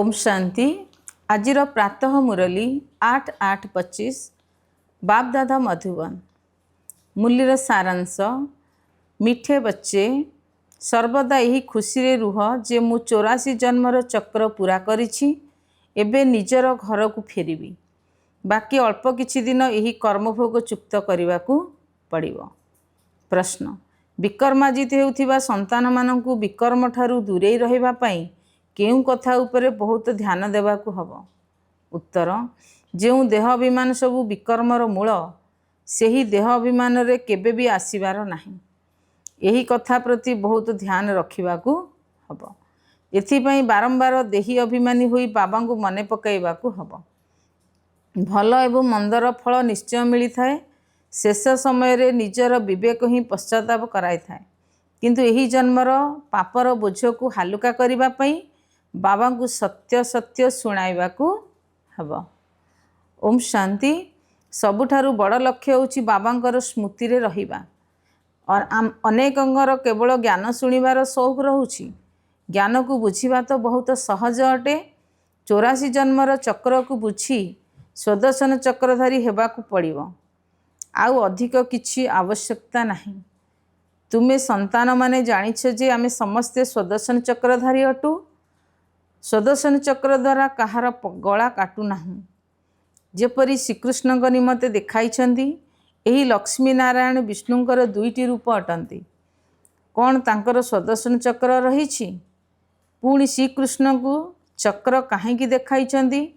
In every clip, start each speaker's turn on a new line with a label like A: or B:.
A: ओम शांति। आजिर प्रातः मुरली 8/8/25 बापदादा मधुबन। मूल्यर सारांश। मिठे बच्चे सर्वदा यही खुशी रे रुह जे मु 84 जन्मर चक्र पूरा करिछि, एबे निजर घर को फेरिबी। बाकी अल्प किछि दिन यही कर्मभोग चुक्त करने को पड़िबो। प्रश्न। विकर्माजित हेउथिबा संतान मानंकु विकर्म ठारू दूरेई रहिबा पई केउ कथा उपरे बहुत ध्यान देवा को हबो। उत्तर। जेउ देह अभिमान सबु विकर्मर मूल, सेही देह अभिमान रे केबे भी आसीबार नाही। यही कथा प्रति बहुत ध्यान रखिबा को हबो। एथिपई बारंबार देही अभिमानी होई बाबा को मने पकाइबा को हबो। भल एवं मंदर फल निश्चय मिली थाए। शेष समय रे निजर विवेक ही पश्चाताप कराई थाए, किंतु यही जन्मर पापर बोझ को हालुका करिबा पई बाबा को सत्य सत्य शुणाइबा को हबो। ओम शांति। सबुठारु बड़ लक्ष्य होछि बाबांकर स्मृति रे रहिबा और अनेकंगर केवल ज्ञान शुणिबार शौक रहुछि। ज्ञान को बुझिबा तो बहुत सहज अटे। 84 जन्मर चक्र को बुझी स्वदर्शन चक्रधारी हेबा को पड़िबो। आउ अधिक किछि आवश्यकता नहीं। तुमे संतान माने जानिछ जे आमे समस्ते स्वदर्शन चक्रधारी अटु। स्वदर्शन चक्र द्वारा कहार गला काटू नाहु। जेपरि श्रीकृष्ण निमते देखाइछन्ति, एही लक्ष्मी नारायण विष्णुंकर दुईटी रूप अटंती। कौन तांकर स्वदर्शन चक्र रहिछि? पुणी श्रीकृष्ण को चक्र काहेकि देखाइछन्ति?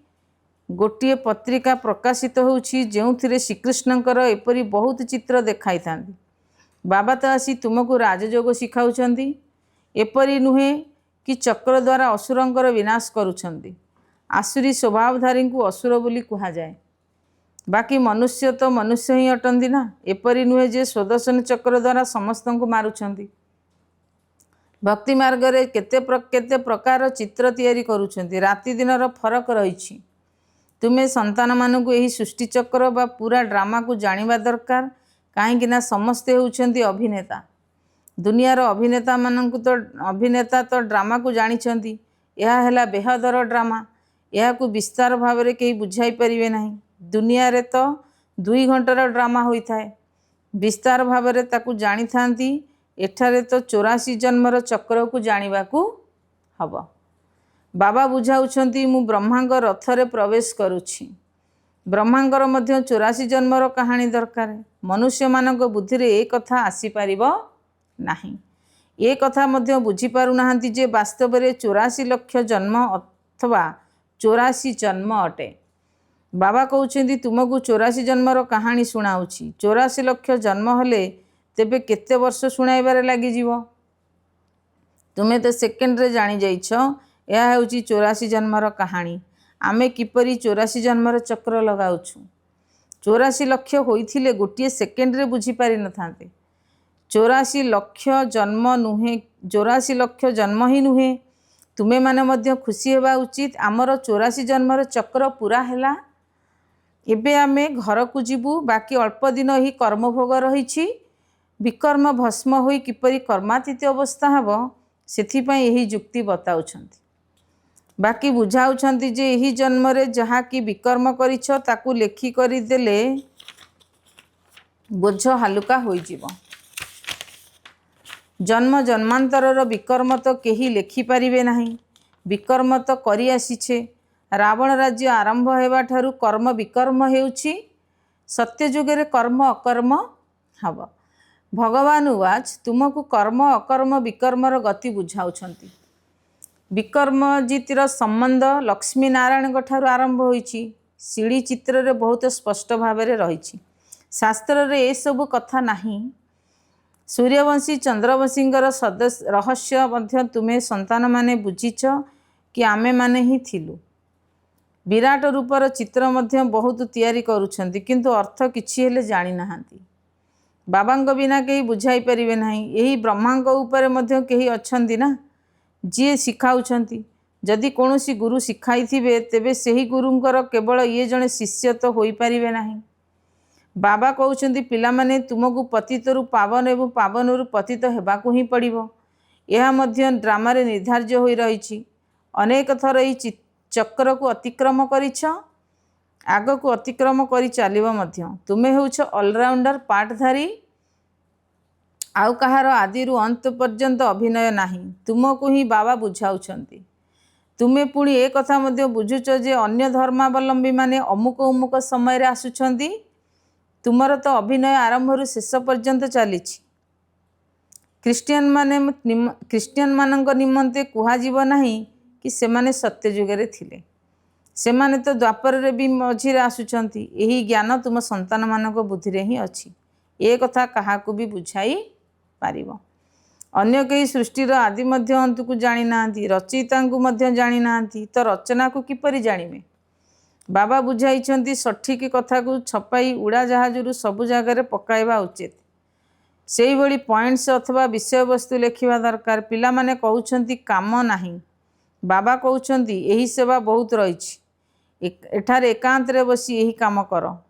A: गोटिए पत्रिका प्रकाशित होउछि जेउथिरे श्रीकृष्णंकर एपरि बहुत चित्र देखाई थांती। बाबा तो आसी तुमको राजयोग शिखाउछन्ति। एपरि नुहे कि चक्र द्वारा असुरंकर विनाश करुछन्ति। आसुरी स्वभावधारी को असुर बोली कहा जाए। बाकी मनुष्य तो मनुष्य ही अटंती ना। एपरि नुहे जे स्वदर्शन चक्र द्वारा समस्त को मारुछन्ति। भक्ति मार्ग रे केते प्रकार चित्र तैयारी करुछन्ति। राति दिनर फरक रहिछि। तुमे संतान मानकु एही सृष्टि चक्र बा पूरा ड्रामा को जानिबा दरकार। काहेकि ना समस्ते होउछन्ति अभिनेता। दुनियार अभिनेता तो ड्रामा को जानिछन्ति। यह हैला बेहदर ड्रामा। यह को विस्तार भाव रे केही बुझाई परिबे नाही। दुनिया रे तो 2 घंटार ड्रामा होई थाए। विस्तार भाव रे ताकू जानि थांती। एठारे तो 84 जन्मर चक्र को जानिबा को हबो। बाबा बुझाउछन्ति मु ब्रह्मांग रथरे प्रवेश करुछि। ब्रह्मांगर मध्य 84 जन्मर कहानी दरकार। मनुष्य मानक बुद्धि रे ए कथा आसी पारिबो नाही। ए कथा मध्य बुझी पारु नाहंती जे वास्तव रे 84 लक्ष जन्म अथवा 84 जन्म अटे। बाबा कहउछन्ति तुमको 84 जन्मर कहानी सुनाउछि। 84 लक्ष जन्म हले तेबे केते वर्ष सुनाइबारे लागि जीवो? तुमे तो सेकेंड रे जानि जाइछ। यह हेउछि 84 जन्मर कहानी। आमे किपरि 84 जन्मर चक्र लगाउछु। 84 लक्ष होइथिले गोटिए सेकेंड रे बुझी पारि न थांते। 84 लक्ष जन्म नुहे, 84 लक्ष जन्म ही नुहे। तुमे माने मध्य खुशी हेबा उचित। आमर 84 जन्मर चक्र पूरा हैला। एबे आमे घर को जीवु। बाकी अल्प दिन ही कर्मभोग रहिछि। विकर्म भस्म होई किपरि कर्मातीत अवस्था हबो सेथिपई यही जुक्ति बताउछन्ति। बाकी बुझाउछन्ति जे यही जन्म रे जहा कि विकर्म करिछ ताकू लेखि करि देले बोझ हालुका होई जीवो। जन्म जन्मांतरर विकर्म तो केही लेखि पारिबे नाही। विकर्म तो करि आसीछे। रावण राज्य आरंभ हेबा ठारू कर्म विकर्म हेउछि। सत्य जुगे रे कर्म अकर्म हब। भगवान उवाच तुमको कर्म अकर्म विकर्मर गति बुझाउछन्ति। विकर्मजितर संबंध लक्ष्मी नारायण ठारू आरंभ होइछि। सीढ़ी चित्र रे बहुत स्पष्ट भाव रे रहिछि। शास्त्र रे ए सब कथा नाही। सूर्यवंशी चंद्रवंशींकर रहस्य मध्य तुमे संतान माने बुझिछ कि आमे माने ही थिलु। विराट रूपर चित्र मध्य बहुत तैयारी करुछन्ति, किंतु अर्थ किछि हेले जानि नाहांती। बाबांग बिना केही बुझाई परिबे नाही। एही ब्रह्मांग ऊपर मध्य केही अछन्ति ना जी शिखाउछन्ति। जदि कोनोसी गुरु शिखाई थिबे तेबे सेही गुरुंकर केवल ये जने शिष्य तो होई परिबे नाही। बाबा कहउछन्ति पिला माने तुमको पतितरु पावन एवं पावनरु पतित हेबाकू ही पड़िबो। यह मध्य ड्रामा रे निर्धार्य होई रहिछि। अनेक थर एही चक्र को अतिक्रम करिछ, आग को अतिक्रम करी चलिबो मध्य। तुमे होउछ ऑलराउंडर पार्टधारी, आउ कहार आदिरु अंत पर्यंत अभिनय नाही। तुमको ही बाबा बुझाउछंती। तुमे पुणी ए कथा मध्य बुझुछ जे अन्य धर्मावलंबी माने अमुक उमुक समय रे आसुछंती। तुमर तो अभिनय आरंभरु शेष पर्यंत चलीछि। क्रिश्चियन मानक निमंते कुहाजिब नाही कि सेमाने सत्य जुगरे थिले। सेमाने तो द्वापर रे भी मझिरे आसुछंती। एही ज्ञान तुम संतान मानक बुद्धि रे ही अछि। ए कथा काहाकु भी बुझाई पारिबो। अन्य कई सृष्टिर आदि मध्य अंत को जानी नांती, रचयिता को मध्य जानी नांती, तो रचना को किपरि जानिबे। बाबा बुझाइछंती सठिक कथा को छपाई उड़ा जहाजरू सबु जगार पकाइबा उचित। सेही भली पॉइंट्स अथवा विषय वस्तु लेखिबा दरकार। पिला माने कहउछंती काम नाही, बाबा कहउछंती एही सेवा बहुत रहिछि, एठारे एकांत रे बसी एही काम कर।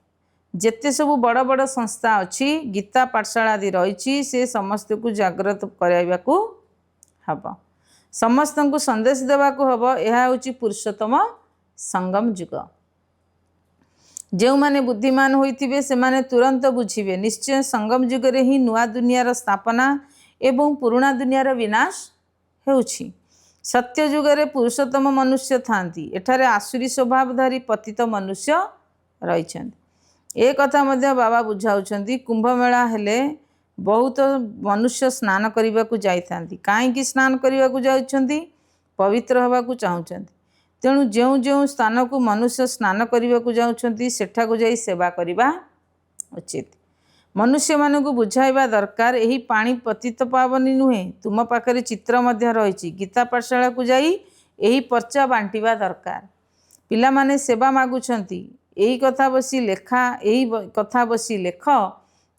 A: जेते सबु बड़ बड़ संस्था अछि, गीता पाठशाला आदि रहिछि, से समस्त को जागृत कराइबाकू हब, समस्त को संदेश देवाकू हब। यह होछि पुरुषोत्तम संगम युग। जो माने बुद्धिमान होइथिबे से माने तुरंत बुझिबे निश्चय संगम युग रे ही नुआ दुनियार स्थापना एवं पुराना दुनियार विनाश हेउछि। सत्य युग रे पुरुषोत्तम मनुष्य थांती, एठारे आसुरी स्वभावधारी पतित मनुष्य रहिछन्ति। ए कथा मध्य बाबा बुझाउछन्ति। कुंभ मेला हेले बहुत मनुष्य स्नान करिबाकू जाइथांती। काहेकि स्नान करिबाकू जाउछन्ति? पवित्र हबाकू चाहुछन्ति। तेणु जो जो स्थान को मनुष्य स्नान करिबाकू जाउछन्ति सेठाकू जाई सेवा करिबा उचित। मनुष्य मानकू बुझाइबा दरकार एही पानी पतित पावनी नुहे, तुम पाखरे चित्र मध्य रहिछि। गीता पाठशाला को जाई एही पर्चा बांटिबा दरकार। पिला माने सेवा मागुछन्ति, एही कथा बसी लेख।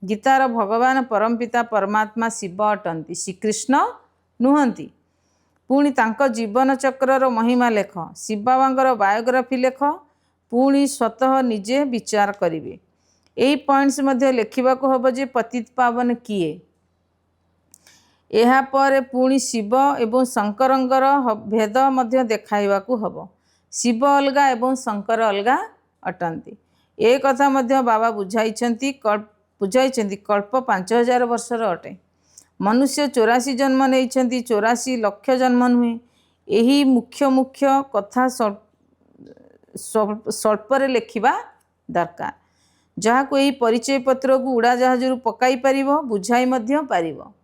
A: गीतार भगवान परमपिता परमात्मा शिव अटंती, श्रीकृष्ण नुहंती। पुणी तांको जीवन चक्रर महिमा लेख, शिव बाबांकर बायोग्राफी लेख, पुणी स्वतः निजे विचार करिवे। एही पॉइंट्स मध्य लेखिबाकू हब जे पतित पावन किए। एहा परे पुणी शिव एवं शंकरंकर भेद मध्य देखाइबाकू हब। शिव अलगा एवं शंकर अलगा अटंती। ए कथा मध्य बाबा बुझाइछन्ति। कल्प 5000 वर्षर अटे। मनुष्य 84 जन्म नैछन्ति, 84 लक्ष जन्म नुहे। एही मुख्य मुख्य कथा स्वल्परे लेखिबा दरकार, जहाको एही परिचय पत्र को उड़ा जहाजरू पकाई पारिबो, बुझाई मध्य पारिबो।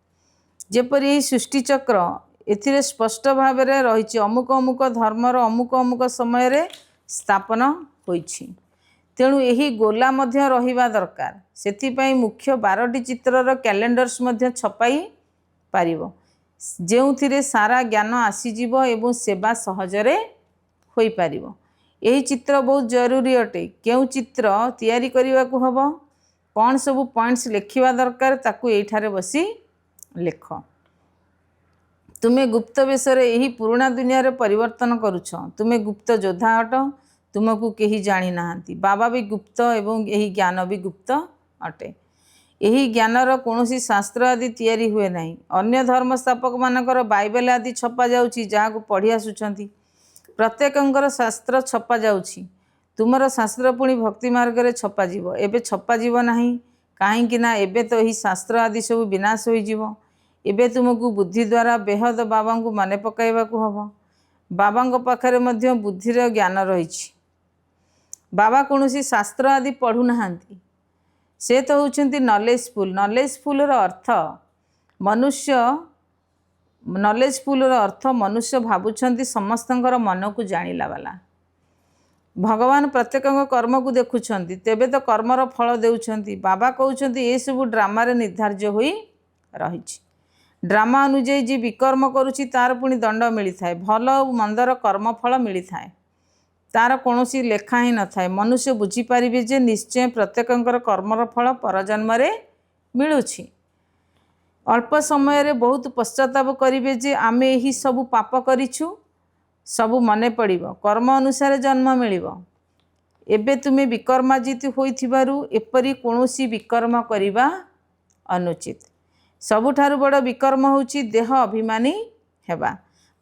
A: जेपरि एही सृष्टि चक्र एथिरे स्पष्ट भाव में रही अमुक अमुक धर्मर अमुक अमुक समय रे स्थापन होइछि। तेणु यही गोला मध्य रहिबा दरकार। सेथिपाई मुख्य 12टी चित्रर कैलेंडर्स मध्य छपाई पारिबो, जेउथिरे सारा ज्ञान आसीजिवो एवं सेवा सहजरे होई पारिबो। यही चित्र बहुत जरूरी अटे। केउ चित्र तैयारी करने को हब, कौन सब पॉइंट्स लेखिबा दरकार, ताकू एठारे बसी लेख। तुमे गुप्त बेशरे यही पुराना दुनिया रे परिवर्तन करुछ। तुमे गुप्त योद्धा अट, तुमको केही जानी नाहांती। बाबा भी गुप्त एवं यही ज्ञान भी गुप्त अटे। यही ज्ञानर कौनसी शास्त्र आदि तैयारी हुए नहीं। अन्य धर्म स्थापक मानकर बाइबल आदि छपा जाउछि, जहाको पढ़ी आसुछंती। प्रत्येकंकर शास्त्र छपा जाउछि। तुमर शास्त्र पुणी भक्ति मार्ग रे छपा जीवो। एबे छपा जीवो नाही, काहेकि ना एबे तो यही शास्त्र आदि सब विनाश होई जीवो। एबे तुमको बुद्धि द्वारा बेहद बाबा को माने पकाइबा को हबो। बाबा पाखरे मध्य बुद्धिर ज्ञान रहिछि। बाबा कौनसी शास्त्र आदि पढ़ु नाहांती। से तो होउछंती नॉलेजफुल। नॉलेजफुल अर्थ मनुष्य, नॉलेजफुल अर्थ मनुष्य भावुछंती समस्तंकर मन को जानिला वाला। भगवान प्रत्येक कर्म को देखुछंती, तेबे तो कर्मर फल देउछंती। बाबा कहउछंती ए सब ड्रामा रे निर्धार्य होई रहिछि। ड्रामा अनुଯାयी जी विकर्म करुछि तार पुणी दंड मिली थाए। भल और मंदर कर्मफल मिली थाए, तार कौनसी लेखा ही न थाए। मनुष्य बुझी पारिबे जे निश्चय प्रत्येकंकर कर्मर फल परजन्म रे मिलुछि। अल्प समय रे बहुत पश्चाताप करिबे जे आमे एही सब पाप करिछु, सब मने पड़िबो, कर्म अनुसार जन्म मिलिबो। एबे तुमे विकर्माजित होइथिबारु एपरि कौनसी विकर्म करिबा अनुचित। सबुठारु बड़ विकर्म होउछि देह अभिमानी हेबा।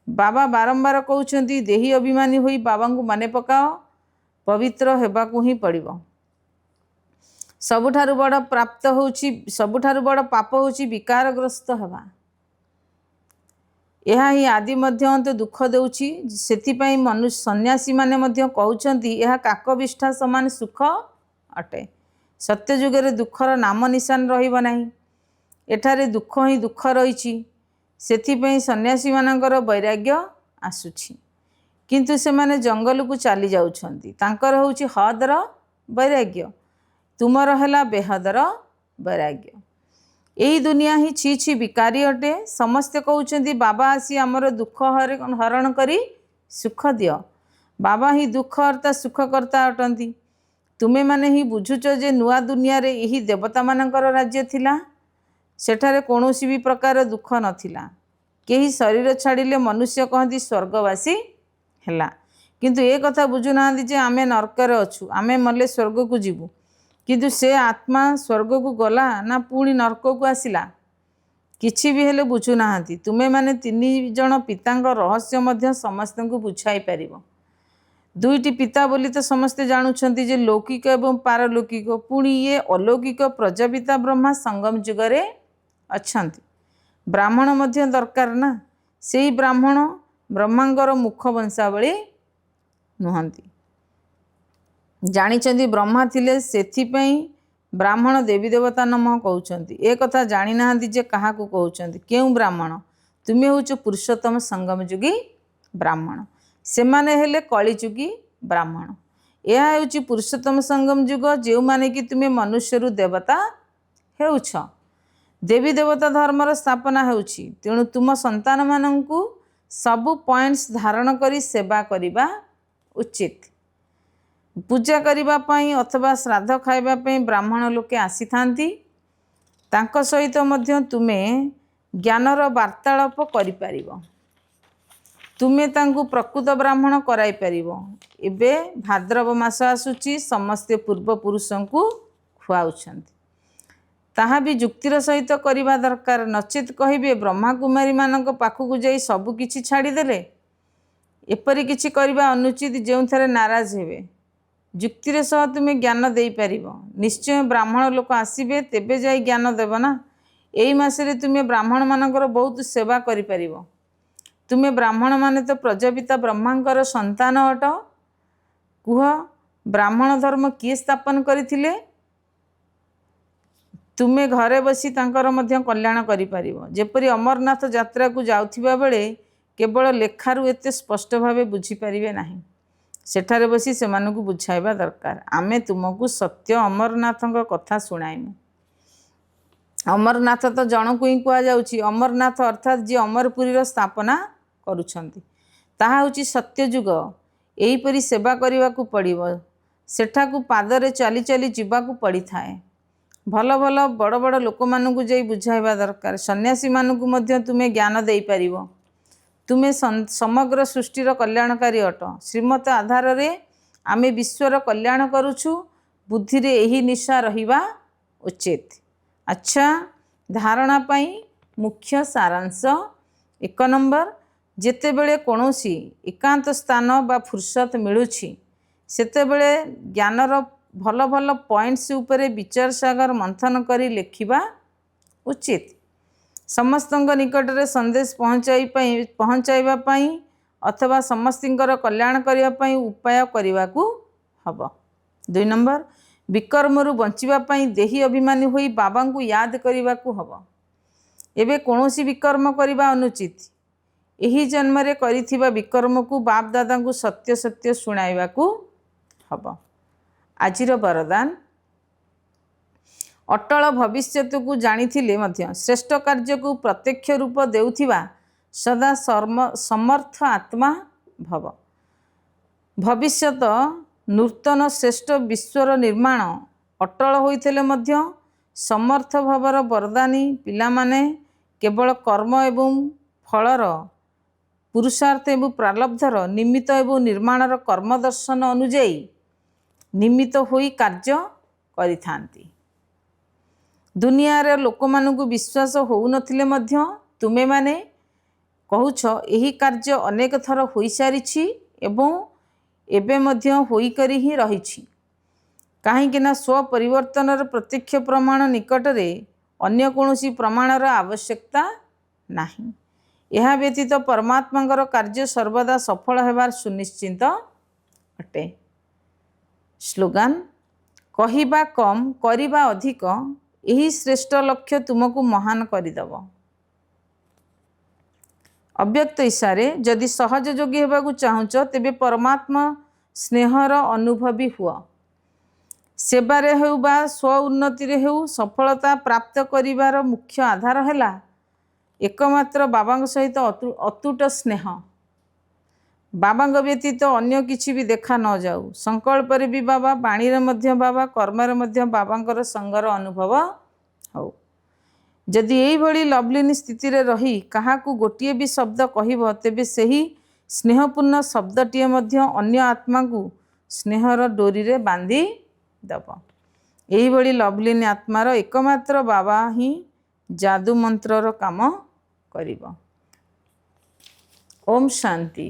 A: बाबा बारंबार कहउछंती देही अभिमानी होई बाबांकु माने पकाओ, पवित्र हेबाकु ही पड़िबो। सबुठारु बड़ प्राप्त होउछि सबुठारु बड़ पाप होउछि विकारग्रस्त हेबा। यह ही आदि मध्य अंत दुख देउछि। सेथिपाई मनुष्य सन्यासी माने मध्य कहउछंती यह काकविष्ठा समान सुख अटे। सत्य जुगरे दुखर नाम निशान रहिबो नाही। एठारे दुख ही दुख रहिछि। सेथिपाई सन्यासी मानकर वैराग्य आसुछि, किंतु से माने जंगल को चली जाउछंती। तांकर होउछि हदर वैराग्य, तुमर हैला बेहदर वैराग्य। यही दुनिया ही छी छी विकारी अटे। समस्ते कहउछंती बाबा आसी आमर दुख हरण करी सुख दियो। बाबा ही दुख अर्थात सुखकर्ता अटंती। तुमे माने ही बुझुच जे नुआ दुनिया रे यही देवता मानकर राज्य थिला। सेठारे कौनसी भी प्रकार दुख नथिला। केही शरीर छाड़िले मनुष्य कहती स्वर्गवासी हैला, किंतु ए कथा बुझु नांदी जे आमे नरकर अछु, आमे मले स्वर्ग को जीवु। किंतु से आत्मा स्वर्ग को गला ना पुणी नरक को आसिला, किछि भी हेले बुझु नांती। तुमे माने तीन जण पितांक रहस्य मध्य समस्त को बुझाई परिबो। दुईटी पिता बोली तो समस्ते जानुछंती जे लौकिक एवं पारलौकिक, पुणी ये अलौकिक प्रजापिता ब्रह्मा संगम जुगरे अछंती। ब्राह्मण मध्य दरकार ना, सेई ब्राह्मण ब्रह्मांगर मुख वंशावली नुहंती। जानिछंती ब्रह्मा थिले, सेथिपई ब्राह्मण देवी देवता नमः कहउछंती। ए कथा जानि नाहंती जे काहाकू कहउछंती। केउ ब्राह्मण? तुमे होउछ पुरुषोत्तम संगम जुगी ब्राह्मण, सेमाने हेले कलिजुगी ब्राह्मण। यह हेउछि पुरुषोत्तम संगम जुग, जेउ माने कि तुमे मनुष्यरु देवता हेउछ। देवी देवता धर्मर स्थापना हेउछि। तेणु तुम संतान मानंकु सबु पॉइंट्स धारण करी सेवा करिबा उचित। पूजा करिबा पई अथवा श्राद्ध खाइबा पई ब्राह्मण लोके आसी थांती। तांको सहित मध्य तुमे ज्ञानर वार्तालाप करि पारिबो। तुमे तांकु प्रकृत ब्राह्मण कराई पारिबो। एबे भाद्रव मास आसुची, समस्ते पूर्व पुरुषंकु खुआउछंती। ताहा भी जुक्तिर सहित करिबा दरकार। नचेत कहिबे ब्रह्मा कुमारी मानक पाखकु जाई सबु किछि छाड़ी देले, एपरि किछि करिबा अनुचित जेउथरे नाराज हेबे। जुक्तिर सह तुमे ज्ञान देई पारिबो। निश्चय ब्राह्मण लोक आसीबे, तेबे जाई ज्ञान देबो ना। एई मासरे तुमे ब्राह्मण मानकर बहुत सेवा करि पारिबो। तुमे ब्राह्मण माने तो प्रजापिता ब्रह्मांकर संतान अट। कुह, ब्राह्मण धर्म किए स्थापन करिथिले? तुमे घरे बसी तांकर मध्य कल्याण करि पारिबो। जेपरि अमरनाथ यात्रा को जाउथिबा बेले केवल लेखारु एते स्पष्ट भावे बुझी पारिबे नाही। सेठारे बसी सेमानकु बुझाइबा दरकार। आमे तुमकु सत्य अमरनाथंक कथा सुनाइमु। अमरनाथ तो जनकु ही कुआ जाउछि। अमरनाथ अर्थात जे अमरपुरीर स्थापना करुछंती, ताहा होछि सत्य जुग। एहीपरि सेवा करिबाकू पड़िबो। सेठाकू पादरे चली चली जिबाकू पड़ी थाए। भल भल बड़ बड़ लोक मानकु जाई बुझाइबा दरकार। सन्यासी मानकु मध्य तुमे ज्ञान देई पारिबो। तुमे समग्र सृष्टिर कल्याणकारी अट। श्रीमत आधार रे आमे विश्वर कल्याण करुछु। बुद्धि रे एही निशा रहिबा उचित। अच्छा, धारणा पाई मुख्य सारांश। 1 नंबर, जेतेबेले कोनोसी एकांत स्थान बा फुर्सत मिलुछि, सेतेबेले ज्ञानर भल भल पॉइंट्स उपरे विचार सागर मंथन करी लेखिबा उचित। समस्तंक निकट रे संदेश पहुँचाइबा पाई अथवा समस्तिंकर कल्याण करिया पाई उपाय करिवाकू हबो। 2 नंबर, विकर्मरु बंचिबा पाई देही अभिमानी होई बाबांकु याद करिवाकू हबो। एबे कोनोसी विकर्म करिबा अनुचित। एही जन्म रे करिथिबा विकर्म को बाप दादा को सत्य सत्य सुनाइबाकू हबो। आजिर वरदान, अटल भविष्यत को जानिथिले मध्य श्रेष्ठ कार्य को प्रत्यक्ष रूप देउथिबा सदा समर्थ आत्मा भव। भविष्यत नूतन श्रेष्ठ विश्वर निर्माण अटल होइथिले मध्य समर्थ भवर वरदानी पिलामाने केवल कर्म एवं फलर पुरुषार्थ एवं प्रारब्धर निमित्त एवं निर्माणर कर्म दर्शन अनुଯାयी निमित्त होई कार्य करिथांती। दुनिया रे लोक मानकु विश्वास होउ नथिले मध्य तुमे माने କହୁଛ ଏହି କାର୍ଯ୍ୟ ଅନେକ ଥର ହୋଇସାରିଛି ଏବଂ ଏବେ ମଧ୍ୟ ହୋଇକରି ହିଁ ରହିଛି। କାହିଁକି ନା ସ୍ୱପରିବର୍ତ୍ତନର ପ୍ରତ୍ୟକ୍ଷ ପ୍ରମାଣ ନିକଟରେ ଅନ୍ୟ କୌଣସି ପ୍ରମାଣର ଆବଶ୍ୟକତା ନାହିଁ। ଏହା ବ୍ୟତୀତ ପରମାତ୍ମାଙ୍କର କାର୍ଯ୍ୟ ସର୍ବଦା ସଫଳ ହେବାର ସୁନିଶ୍ଚିତ ଅଟେ। ସ୍ଲୋଗାନ, କହିବା କମ୍ କରିବା ଅଧିକ, ଏହି ଶ୍ରେଷ୍ଠ ଲକ୍ଷ୍ୟ ତୁମକୁ ମହାନ କରିଦେବ। ଅବ୍ୟକ୍ତ ଇଶାରେ ଯଦି ସହଜ ଯୋଗୀ ହେବାକୁ ଚାହୁଁଛ ତେବେ ପରମାତ୍ମା ସ୍ନେହର ଅନୁଭବୀ ହୁଅ। ସେବାରେ ହେଉ ବା ସ୍ୱ ଉନ୍ନତିରେ ହେଉ ସଫଳତା ପ୍ରାପ୍ତ କରିବାର ମୁଖ୍ୟ ଆଧାର ହେଲା ଏକମାତ୍ର ବାବାଙ୍କ ସହିତ ଅତୁଟ ସ୍ନେହ। ବାବାଙ୍କ ବ୍ୟତୀତ ଅନ୍ୟ କିଛି ବି ଦେଖା ନ ଯାଉ। ସଂକଳ୍ପରେ ବି ବାବା, ବାଣୀରେ ମଧ୍ୟ ବାବା, କର୍ମରେ ମଧ୍ୟ ବାବାଙ୍କର ସଙ୍ଗର ଅନୁଭବ ହଉ। ଯଦି ଏଇଭଳି ଲଭଲିନ୍ ସ୍ଥିତିରେ ରହି କାହାକୁ ଗୋଟିଏ ବି ଶବ୍ଦ କହିବ ତେବେ ସେହି ସ୍ନେହପୂର୍ଣ୍ଣ ଶବ୍ଦଟିଏ ମଧ୍ୟ ଅନ୍ୟ ଆତ୍ମାକୁ ସ୍ନେହର ଡୋରିରେ ବାନ୍ଧି ଦେବ। ଏହିଭଳି ଲଭଲିନ୍ ଆତ୍ମାର ଏକମାତ୍ର ବାବା ହିଁ ଯାଦୁ ମନ୍ତ୍ରର କାମ କରିବ। ଓମ୍ ଶାନ୍ତି।